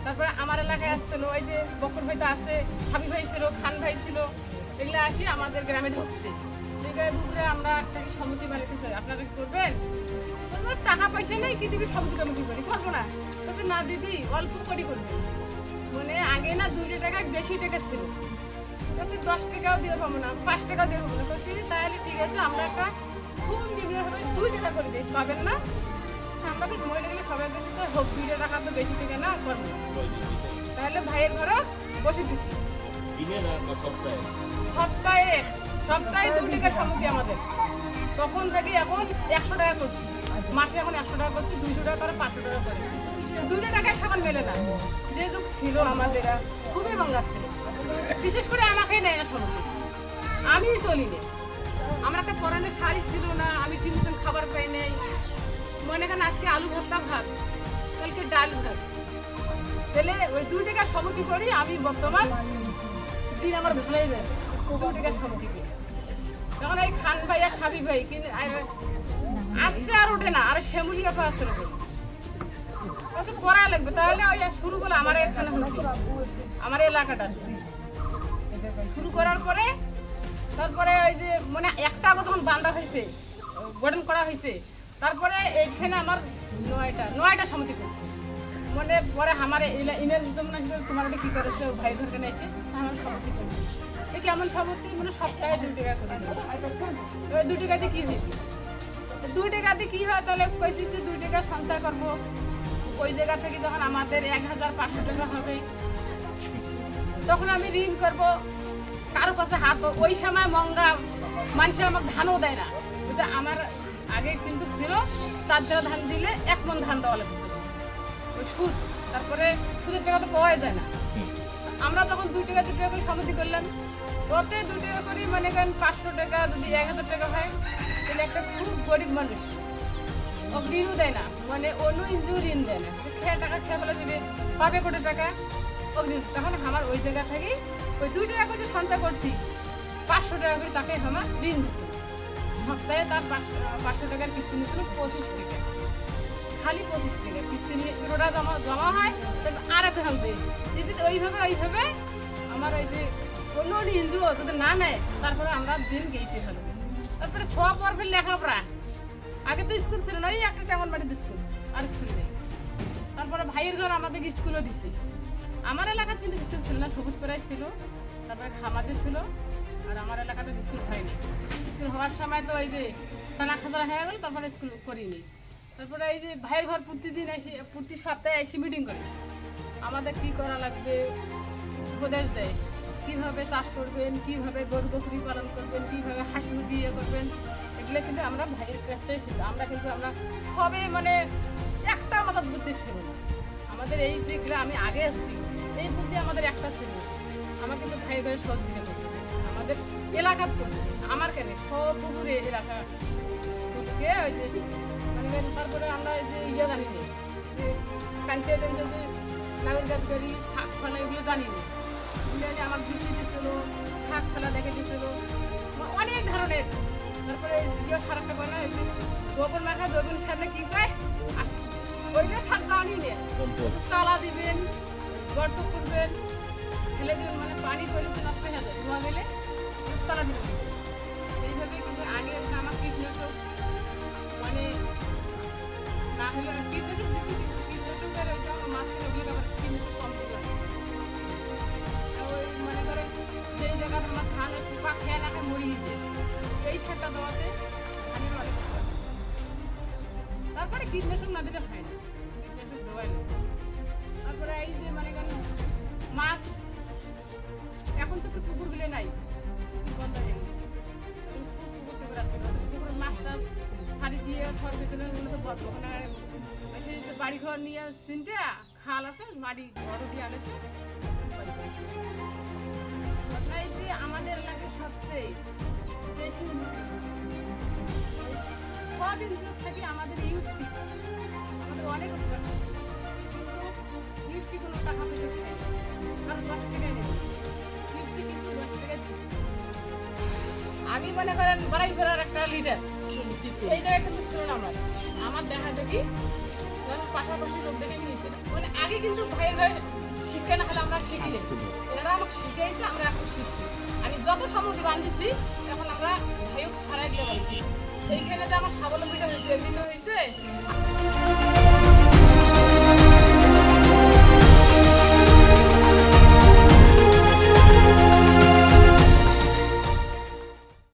তারপরে আমার এলাকায় আসছিল ওই যে বকর ভাই তো আছে, হাবি ভাই ছিল, খান ভাই ছিল, এগুলো আসি আমাদের গ্রামে ঢুকছে। পুকুরে আমরা একটা সমিতি বানাতে চাই, আপনারা কি করবেন? টাকা পয়সা নেই, কি দিবি সমিতি কমিটি করি, করবো না। তবে না দিদি অল্প করে করবে, মানে আগে না 2 টাকা বেশি টাকা ছিল, 10 টাকাও দিয়ে পাবো না, 5 টাকা দিয়ে পাবো না। তাহলে ঠিক আছে, আমরা একটা খুব নিম্নভাবে 2 টাকা করে দিই, পাবেন না? আমরা তো মহিলা গেলে সবাই বলছি তো হোক 2 টাকা তো বেশি টাকা না, করবো না। তাহলে ভাইয়ের ঘরে বসে দিচ্ছি সপ্তাহে 2 টাকার সমিতি আমাদের। তখন থেকে এখন 100 টাকা করছি, মাসে এখন 100 টাকা করছি, 200 টাকা করে, 500 টাকা করে। 2 টাকায় সমান মেলে না। যে যুগ ছিল আমাদের খুবই ভাঙ্গা ছিল, বিশেষ করে আমাকে নেয় না সমিতি, আমি চলিনি। আমার একটা পরানের শাড়ি ছিল না, আমি ঠিক মতন খাবার পাই নাই। মনে করেন আজকে আলু ভর্তা ভাত, কালকে ডাল ভাত, তাহলে ওই 2 টাকার সমিতি করি আমি বর্তমান দিন আমার ভালোই যায় 2 টাকার সমিতি করি। তখন এই খান ভাই আর সাবি ভাই আসছে আর ওঠে না, আর শ্যামলি আপা আসছে ওঠে করা লাগবে। তাহলে ওই শুরু করলে আমার এখানে হচ্ছে আমার এলাকাটা শুরু করার পরে, তারপরে ওই যে মানে একটা আগে তখন বান্ধা হয়েছে, গঠন করা হয়েছে। তারপরে এইখানে আমার 9টা সমিতি করছে। মানে পরে আমার ইমেল তোমার কি করেছে ভাই ধরকে নিয়েছে, আমার সমিতি করছে। এই কেমন সমিতি, মানে সপ্তাহে 2 টাকা করে। এবার 2 টাকাতে কি হয়েছে, 2 টাকাতে কি হয়? তাহলে কইছি যে 2 টাকা সঞ্চয় করবো, ওই জায়গা থেকে যখন আমাদের 1500 টাকা হবে, তখন আমি ঋণ করবো, কারো কাছে হাত। ওই সময় মঙ্গা মানুষ আমাকে ধানও দেয় না। আমার আগে কিন্তু ছিল 4 জোড়া ধান দিলে 1 মণ ধান দেওয়া লাগবে, ওই সুদ। তারপরে সুদের টাকা তো পাওয়া যায় না। আমরা তখন 2 টাকা করে সমিতি করলাম, ওতে 2 টাকা করে মানে 500 টাকা, যদি 1000 টাকা হয়, তাহলে একটা খুব গরিব মানুষ ঋণও দেয় না, মানে অন্য ইঞ্জুর ঋণ দেয় না, খেয়ে টাকা খেয়ে বলে দেবে, পাবে কোটি টাকা অগ্নি। তখন আমার ওই জায়গা থেকে ওই 2 টাকা করে সঞ্চয় করছি, 500 টাকা করে তাকে আমার ঋণ দিচ্ছি। সপ্তাহে তার 500 টাকার কিস্তি নিয়েছিল 25 টাকা, খালি 25 টাকা কিস্তি নিয়ে পুরোটা জমা হয়। আর একটা হবে যদি ওইভাবে আমার ওই যে অন্য হিন্দু যদি না নেয়, তারপরে আমরা দিন গেছি ভালো। তারপরে সব পর্বের লেখাপড়া, আগে তো স্কুল ছিল না, এই একটা কেমন বাড়িতে স্কুল, আর স্কুল নেই। তারপরে ভাইয়ের ঘর আমাদের স্কুলও দিচ্ছে। আমার এলাকার কিন্তু স্কুল ছিল না, সবুজ পাড়ায় ছিল, তারপরে খামারে ছিল, আর আমার এলাকাতে স্কুল হয়নি। স্কুল হওয়ার সময় তো ওই যে টানা খাতরা হয়ে গেল, তারপরে স্কুল করিনি। তারপরে এই যে ভাইয়ের ঘর প্রতিদিন এসে, প্রতি সপ্তাহে এসে মিটিং করে আমাদের কি করা লাগবে, উপদেশ দেয়, কিভাবে চাষ করবেন, কিভাবে গরু বকরি পালন করবেন, কিভাবে হাঁস মুরগি ইয়ে করবেন। এগুলো কিন্তু আমরা ভাইয়ের কাছ থেকে শিখবো। আমরা কিন্তু আমরা সবে মানে একটা আমাদের বুদ্ধি ছিল না। আমাদের এই যেগুলো আমি আগে আসছি, এই বুদ্ধি আমাদের একটা ছিল। আমার কিন্তু ভাইয়ের ঘরে সহযোগিতা করছে, আমাদের এলাকার করছে, আমার কেন সব পুকুরে এলাকা পুকুরে ওই যে মানে। তারপরে আমরা যে ইয়ে জানি না, কাঞ্চে যে নাগর গাছ করি, শাক ফলা, এগুলো জানি না। আমার বৃষ্টি দিচ্ছিল, শাক ফেলা দেখে দিচ্ছিল, অনেক ধরনের। তারপরে ইয়ে সারটা বানা হয়েছে, গোবর মাখা জৈবন সারটা কি পায়, ওইটা সার জানি না। তালা দিবেন, গর্ত করবেন, ফেলে দিবেন, মানে পানি পরিমাণ নষ্ট হয়ে যায়, ধোয়া গেলে তালা দিবেন। এইভাবে কিন্তু আগে আমার কীটনাশক মানে না হলে কীটনাশকের মাছ ওগুলো কিন্তু কম দিবে। ওই মনে করেন সেই জায়গাটা আমার ধান পোকা খেয়ে রাখে মরিয়ে যায়, এই সারটা দেওয়াতে ধানের অনেক। তারপরে কীটনাশক না দিলে হয় না, কীটনাশক দেওয়াই না। তারপরে এই যে মানে মাছ এখন তো পুকুরগুলো নাই, বন্ধ হয়ে গেছে। মাছটা ছাড়ি দিয়ে ঘর পেছনে তো বন্ধ, ওখানে বাড়ি ঘর নিয়ে 3টে খাল আছে, বাড়ি ঘরও দিয়ে আনেছে। আমাদের এলাকার সবচেয়ে বেশি সব ইনজুর থেকে আমাদের ইউজটি আমাদের অনেক উপকার, কিন্তু ইউজটি কোনো টাকা পয়সা খায়, কারণ 10 টাকায় নেবে ইউজটি, কিন্তু 10 টাকায় আমি মনে করেন বাড়াই ফেরার একটা লিডার, এই জায়গায় কিন্তু ছিল না। আমার দেখা দেখি পাশাপাশি লোক দেখে আমি নিচ্ছি না। মানে আগে কিন্তু ভাইয়ের ভাই শিক্ষা না হলে আমরা শিখিনি, এরা আমাকে শিখিয়েছে, আমরা এখন শিখছি। আমি যত সামগ্রী বান্ধিছি এখন আমরা ভাইও ছাড়াই দিয়ে বানছি। সেইখানে যে আমার স্বাবলম্বীটা হয়েছে, এমনি হয়েছে।